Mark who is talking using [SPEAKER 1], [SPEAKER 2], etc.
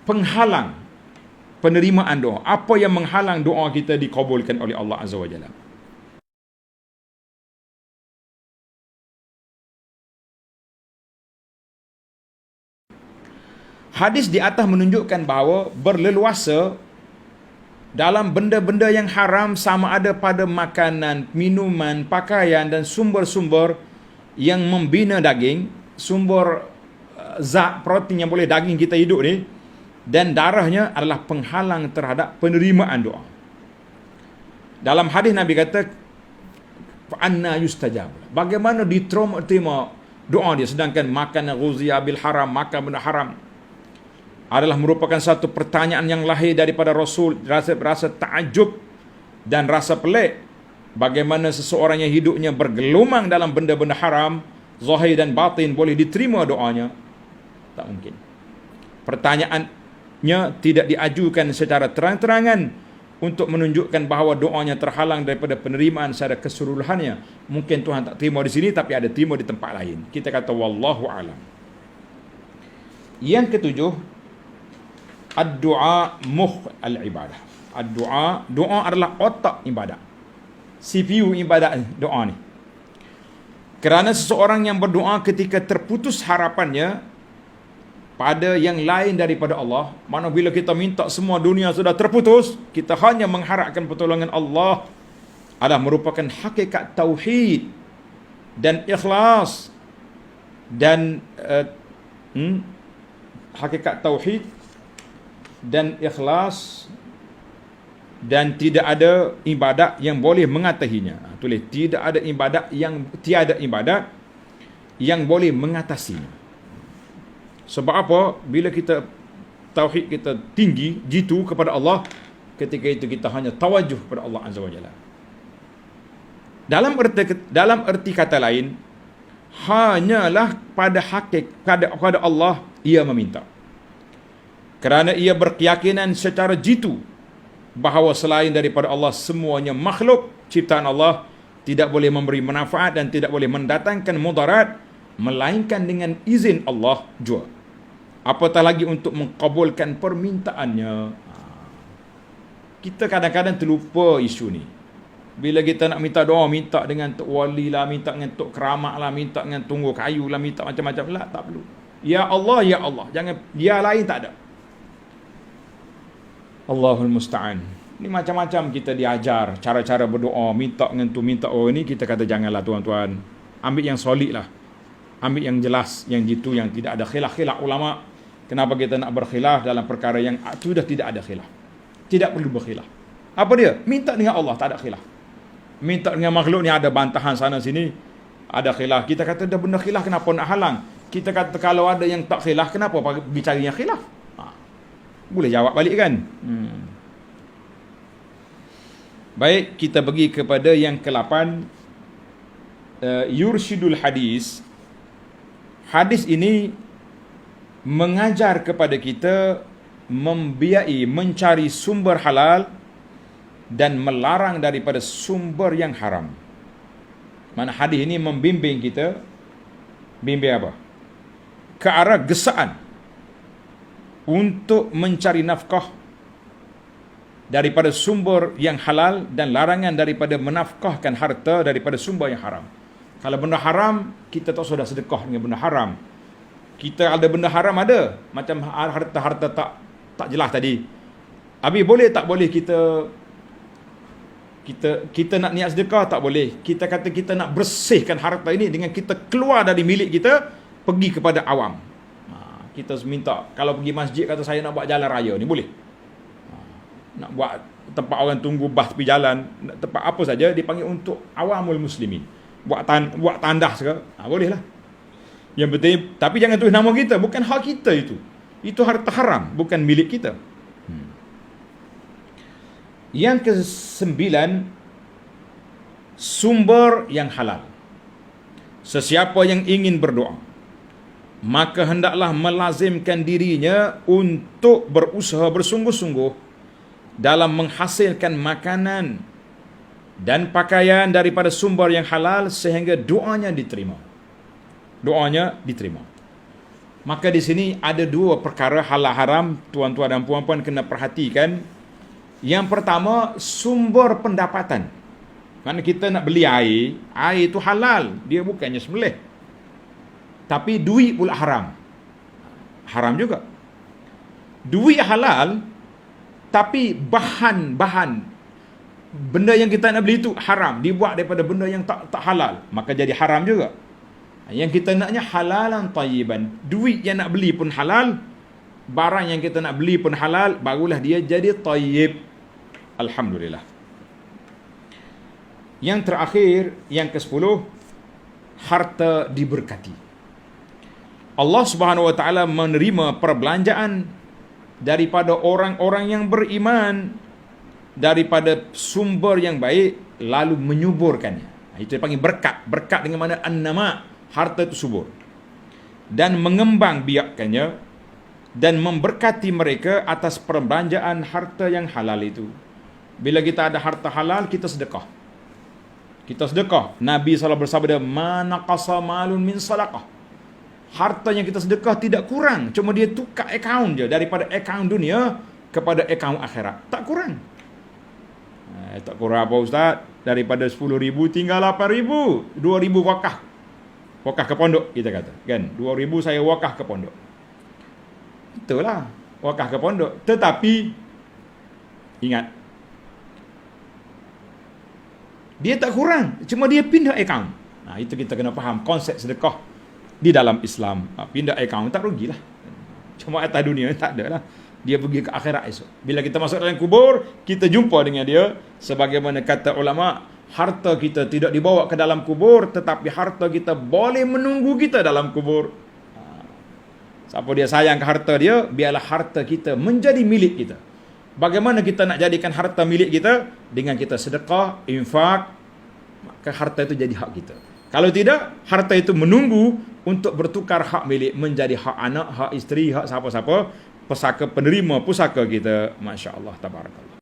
[SPEAKER 1] penghalang penerimaan doa. Apa yang menghalang doa kita dikabulkan oleh Allah Azza wa Jalla? Hadis di atas menunjukkan bahawa berleluasa dalam benda-benda yang haram, sama ada pada makanan, minuman, pakaian dan sumber-sumber yang membina daging, sumber zat protein yang boleh daging kita hidup ni, dan darahnya adalah penghalang terhadap penerimaan doa. Dalam hadis Nabi kata, anna yustajab, bagaimana diterima doa dia, sedangkan makan ghuziya bil haram, makan benda haram, adalah merupakan satu pertanyaan yang lahir daripada Rasul, rasa takjub dan rasa pelik. Bagaimana seseorang yang hidupnya bergelumang dalam benda-benda haram, zahir dan batin, boleh diterima doanya? Tak mungkin. Pertanyaannya tidak diajukan secara terang-terangan untuk menunjukkan bahawa doanya terhalang daripada penerimaan secara keseluruhannya. Mungkin Tuhan tak terima di sini, tapi ada terima di tempat lain. Kita kata wallahu alam. Yang ketujuh, ad-du'a mukh al-ibadah. Ad-du'a, doa adalah otak ibadat, CPU ibadat doa ni. Kerana seseorang yang berdoa ketika terputus harapannya pada yang lain daripada Allah, mana bila kita minta semua dunia sudah terputus, kita hanya mengharapkan pertolongan Allah, adalah merupakan hakikat tauhid dan ikhlas dan hakikat tauhid dan ikhlas, dan tidak ada ibadat yang boleh mengatahinya. Tulis, tidak ada ibadat yang, tiada ibadat yang boleh mengatasinya. Sebab apa? Bila kita tauhid kita tinggi jitu kepada Allah, ketika itu kita hanya tawajuh kepada Allah Azza wa Jalla. Dalam erti kata lain, hanyalah pada kepada Allah ia meminta, kerana ia berkeyakinan secara jitu bahawa selain daripada Allah semuanya makhluk ciptaan Allah tidak boleh memberi manfaat dan tidak boleh mendatangkan mudarat melainkan dengan izin Allah jua. Apatah lagi untuk mengabulkan permintaannya. Kita kadang-kadang terlupa isu ni. Bila kita nak minta doa, minta dengan tok wali lah, minta dengan tok keramat lah, minta dengan tunggu kayu lah, minta macam-macam lah, tak perlu. Ya Allah, ya Allah. Jangan dia lain, tak ada. Allahul Musta'an. Ni macam-macam kita diajar cara-cara berdoa, minta dengan tu, minta ni. Kita kata janganlah tuan-tuan. Ambil yang solid lah. Ambil yang jelas, yang jitu, yang tidak ada khilaf-khilaf ulama. Kenapa kita nak berkhilaf dalam perkara yang sudah tidak ada khilaf? Tidak perlu berkhilaf. Apa dia? Minta dengan Allah, tak ada khilaf. Minta dengan makhluk ni ada bantahan sana sini, ada khilaf. Kita kata dah benda khilaf, kenapa nak halang? Kita kata kalau ada yang tak khilaf, kenapa pergi cari yang khilaf? Boleh jawab balik kan? Baik, kita pergi kepada yang ke-8. Yurshidul hadis. Hadis ini mengajar kepada kita membiayai, mencari sumber halal dan melarang daripada sumber yang haram. Mana hadis ini membimbing kita, bimbing apa? Ke arah gesaan untuk mencari nafkah daripada sumber yang halal dan larangan daripada menafkahkan harta daripada sumber yang haram. Kalau benda haram, kita tak sudah sedekah dengan benda haram. Kita ada benda haram ada, macam harta-harta tak jelas tadi. Habis boleh tak boleh kita nak niat sedekah? Tak boleh. Kita kata kita nak bersihkan harta ini dengan kita keluar dari milik kita, pergi kepada awam. Kita minta, kalau pergi masjid kata saya nak buat jalan raya ni, boleh. Nak buat tempat orang tunggu bas tepi jalan, tempat apa saja dipanggil untuk awamul muslimin. Buat tandas ke? Boleh lah. Yang penting, tapi jangan tulis nama kita, bukan hak kita itu. Itu harta haram, bukan milik kita. Yang ke-9, sumber yang halal. Sesiapa yang ingin berdoa, maka hendaklah melazimkan dirinya untuk berusaha bersungguh-sungguh dalam menghasilkan makanan dan pakaian daripada sumber yang halal sehingga doanya diterima. Doanya diterima. Maka di sini ada dua perkara halal haram, tuan-tuan dan puan-puan kena perhatikan. Yang pertama, sumber pendapatan. Mana kita nak beli air itu halal, dia bukannya sembelih. Tapi duit pula haram. Haram juga. Duit halal, tapi bahan-bahan benda yang kita nak beli itu haram, dibuat daripada benda yang tak halal, maka jadi haram juga. Yang kita naknya halalan tayyiban. Duit yang nak beli pun halal, barang yang kita nak beli pun halal, barulah dia jadi tayyib. Alhamdulillah. Yang terakhir, yang ke-10, harta diberkati. Allah Subhanahu wa taala menerima perbelanjaan daripada orang-orang yang beriman daripada sumber yang baik, lalu menyuburkannya. Itu dipanggil berkat. Berkat dengan mana an-nama, harta itu subur. Dan mengembang biakkannya dan memberkati mereka atas perbelanjaan harta yang halal itu. Bila kita ada harta halal, kita sedekah. Kita sedekah. Nabi SAW bersabda, "Ma naqasa malun min sadaqah." Harta yang kita sedekah tidak kurang, cuma dia tukar akaun je daripada akaun dunia kepada akaun akhirat. Tak kurang. Tak kurang apa ustaz? Daripada 10,000 tinggal 8,000, 2,000 wakaf. Wakaf ke pondok kita kata, kan? 2,000 saya wakaf ke pondok. Itulah wakaf ke pondok. Tetapi ingat, dia tak kurang, cuma dia pindah akaun. Itu kita kena faham konsep sedekah di dalam Islam. Pindah akaun tak rugilah. Cuma atas dunia tak ada lah. Dia pergi ke akhirat esok. Bila kita masuk dalam kubur, kita jumpa dengan dia. Sebagaimana kata ulama, harta kita tidak dibawa ke dalam kubur, tetapi harta kita boleh menunggu kita dalam kubur. Siapa dia sayang ke harta dia, biarlah harta kita menjadi milik kita. Bagaimana kita nak jadikan harta milik kita? Dengan kita sedekah, infak, maka harta itu jadi hak kita. Kalau tidak, harta itu menunggu untuk bertukar hak milik menjadi hak anak, hak isteri, hak siapa-siapa, pesaka penerima pusaka kita. Masya Allah, tabarakallah.